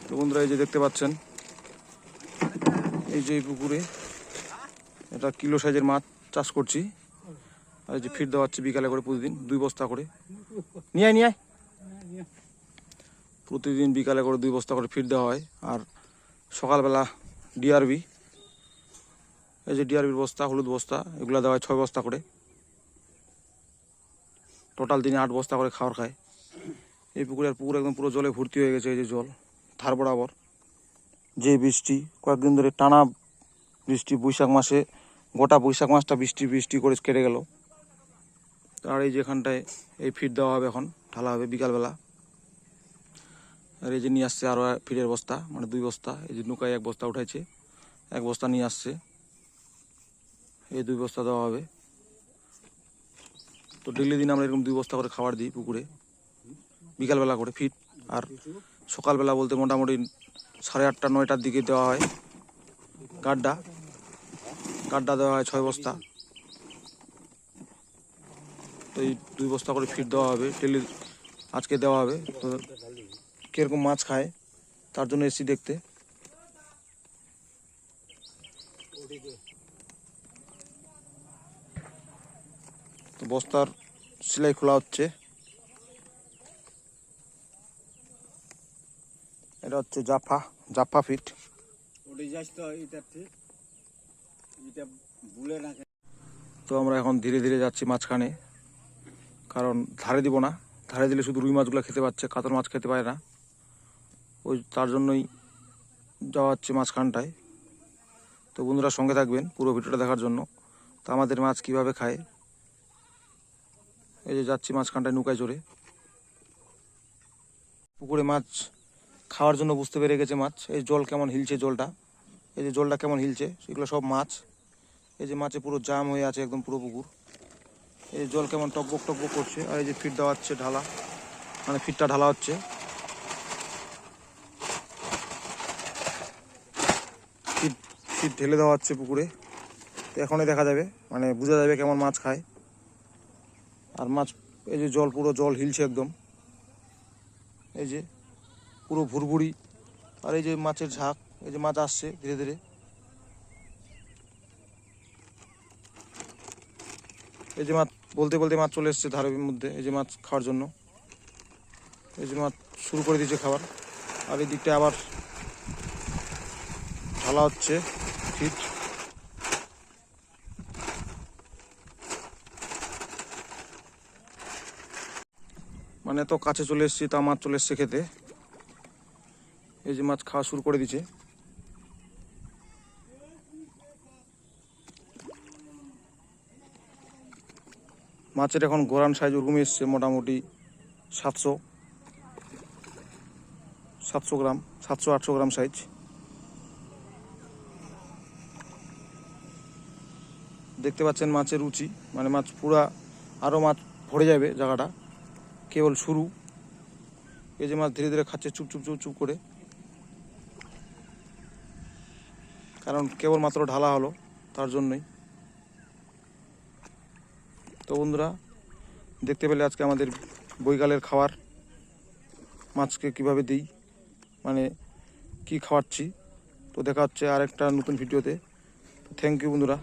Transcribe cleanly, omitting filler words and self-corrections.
তো বন্ধুরা এই যে দেখতে পাচ্ছেন, এই যে পুকুরে এটা কিলো সাইজের মাছ চাষ করছি। আর এই যে ফিড দেওয়া হচ্ছে বিকালে করে প্রতিদিন 2 বস্তা করে। নিয়ে আয় প্রতিদিন বিকালে করে 2 বস্তা করে ফিড দেওয়া হয়। আর সকালবেলা ডিআরবি, এই যে ডিআরবির বস্তা, হলুদ বস্তা, এগুলো দেওয়া হয় 6 বস্তা করে। টোটাল দিনে 8 বস্তা করে খাবার খায়। এই পুকুর একদম পুরো জলে ভর্তি হয়ে গেছে। এই যে জল ধার বরাবর, যে বৃষ্টি কয়েকদিন ধরে টানা বৃষ্টি, বৈশাখ মাসে গোটা বৈশাখ মাসটা বৃষ্টি করে কেটে গেল। আর এই যেখানটায় এই ফিড দেওয়া হবে, এখন ঢালা হবে বিকালবেলা। আর এই যে নিয়ে আসছে আরও ফিডের বস্তা, মানে 2 বস্তা। এই যে নৌকায় 1 বস্তা উঠাইছে, 1 বস্তা নিয়ে আসছে, এই 2 বস্তা দেওয়া হবে। তো ডেইলি দিন আমরা এরকম 2 বস্তা করে খাবার দিই পুকুরে বিকালবেলা করে ফিড। আর সকালবেলা বলতে মোটামুটি 8:30 9টার দিকে দেওয়া হয় গাড্ডা দেওয়া হয় 6 বস্তা। তো এই 2 বস্তা করে ফিড দেওয়া হবে ডেলি, আজকে দেওয়া হবে। তো কীরকম মাছ খায় তার জন্য এসছি দেখতে। তো বস্তার সেলাই খোলা হচ্ছে। এটা হচ্ছে জাফা ফিট। তো আমরা এখন ধীরে ধীরে যাচ্ছি মাঝখানে, কারণ ধারে দিব না, ধারে দিলে শুধু রুই মাছগুলো খেতে পাচ্ছে, কাতল মাছ খেতে পারে না। তার জন্যই যাওয়া হচ্ছে মাঝখানটায়। তো বন্ধুরা সঙ্গে থাকবেন পুরো ভিডিওটা দেখার জন্য। তো আমাদের মাছ কিভাবে খায়, এই যে যাচ্ছি মাঝখানটায় নৌকায় চড়ে। পুকুরে মাছ খাওয়ার জন্য বুঝতে পেরে গেছে মাছ। এই জল কেমন হিলছে, এই যে জলটা কেমন হিলছে, সেগুলো সব মাছ। এই যে মাছে পুরো জাম হয়ে আছে একদম পুরো পুকুর। এই জল কেমন টকবক করছে। আর এই যে ফিট দেওয়া হচ্ছে ঢালা, মানে ফিটটা ঢালা হচ্ছে। ফিট ঢেলে দেওয়া হচ্ছে পুকুরে। তো এখনই দেখা যাবে, মানে বোঝা যাবে কেমন মাছ খায়। আর মাছ, এই যে পুরো জল হিলছে একদম, এই যে পুরো ভুরভুরি। আর এই যে মাছের ঝাঁক, এই যে মাছ আসছে ধীরে ধীরে। এই যে মাছ বলতে মাছ চলে এসছে ধারের মধ্যে, এই যে মাছ খাওয়ার জন্য। এই যে মাছ শুরু করে দিয়েছে খাবার। আর এই দিকটা আবার ঢালা হচ্ছে ফিট। মানে তো কাছে চলে এসছি, তা মাছ চলে এসছে খেতে। এই যে মাছ খাওয়া শুরু করে দিয়েছে। মাছের এখন গোরান সাইজ ওরকম এসছে, মোটামুটি 700 গ্রাম, 700-800 গ্রাম সাইজ। দেখতে পাচ্ছেন মাছের রুচি, মানে মাছ পুরা আরও মাছ ভরে যাবে জায়গাটা, কেবল শুরু। এই যে মাছ ধীরে ধীরে খাচ্ছে চুপ করে, কারণ কেবল মাত্র ঢালা হলো তার জন্যই। তো বন্ধুরা দেখতে পেলে আজকে আমাদের বৈকালের খাবার, মাছকে কিভাবে দিই, মানে কি খাওয়াচ্ছি। তো দেখা হচ্ছে আরেকটা নতুন ভিডিওতে। থ্যাংক ইউ বন্ধুরা।